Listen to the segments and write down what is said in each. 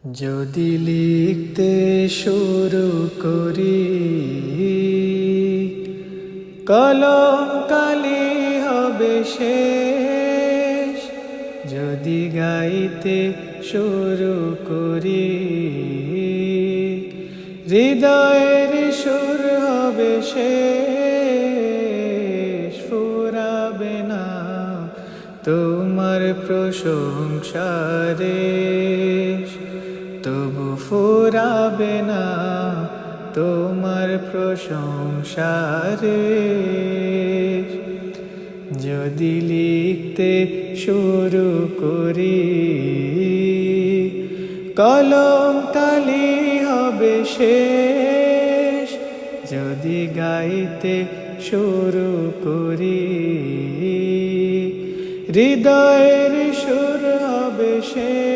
যদি লিখতে শুরু করি কলম কালি হবে শেষ, যদি গাইতে শুরু করি হৃদয়ের সুর হবে শেষ, ফুরাবে না তোমার প্রশংসারে, তবু ফুরাবে না তোমার প্রশংসারে। যদি লিখতে শুরু করি কলম কালি হবে শেষ, যদি গাইতে শুরু করি হৃদয়ের সুর হবে শেষ,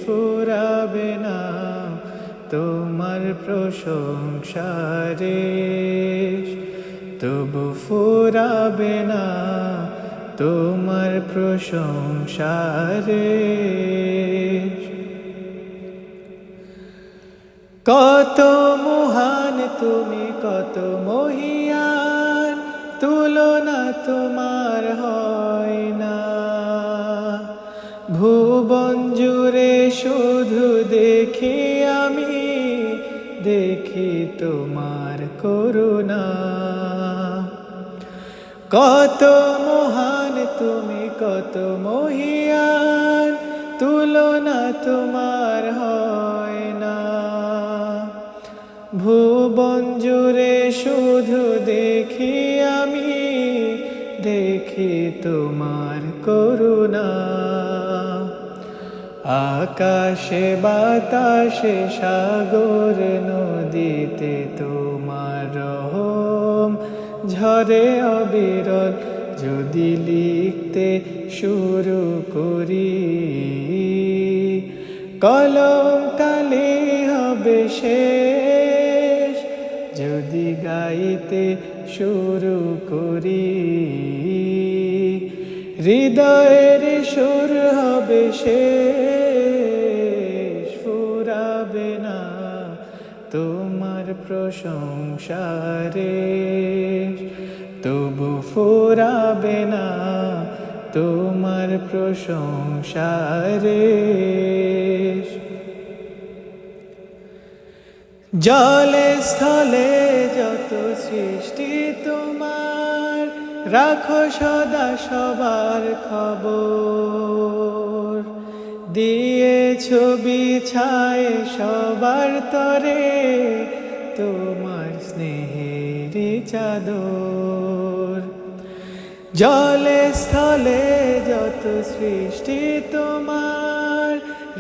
ফুরাবে না তোমার প্রশংসারে, তবু ফুরাবে না তোমার প্রশংসারে। কত মহান তুমি, কত মহিয়ান, তুলনা তোমার হয় না। ভুবন জুড়ে শুধু দেখি আমি, দেখি তোমার করুণা। কত মহান তুমি, কত মহিয়ান, তুলনা তোমার হয় না। ভুবন জুড়ে শুধু দেখি আমি, দেখি তোমার করুণা। আকাশে বাতাসে সাগর নদীতে তোমার রহম ঝরে অবিরল, যদি লিখতে শুরু করি কলম কালি হবে শেষ, যদি গাইতে শুরু করি হৃদয়ের সুর হবে শেষ, ফুরাবে না তোমার প্রশংসারে, তবু ফুরাবে না তোমার প্রশংসারে। জলে স্থলে যত সৃষ্টি তোমার, রাখো সদা সবার খবর। দিয়েছ বিছায় সবার তরে তোমার স্নেহের চাদর। জলে স্থলে যত সৃষ্টি তোমার,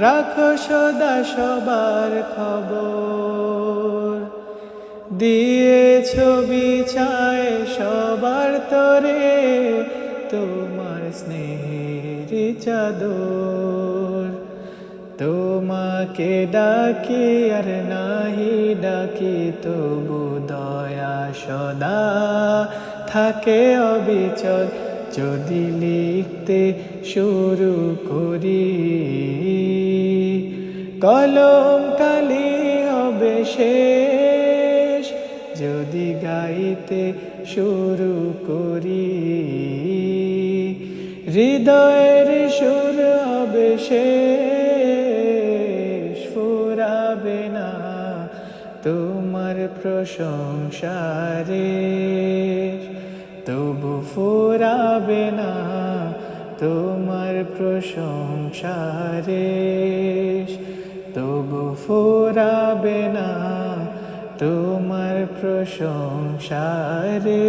রাখো সদা সবার খবর। দিয়েছ বিছায় সবার তরে তোমার স্নেহের চাদর। তোমাকে ডাকি আর নাহি ডাকি, তবু দয়া সদা থাকে অবিচল, যদি লিখতে শুরু করি কলম কালি হবে শেষ, যদি গাইতে শুরু করি হৃদয়ের সুর হবে শেষ, ফুরাবে না তোমার প্রশংসারে, তবু ফুরাবে না তোমার প্রশংসারে, তবু ফুরাবে না তোমার প্রশংসারে।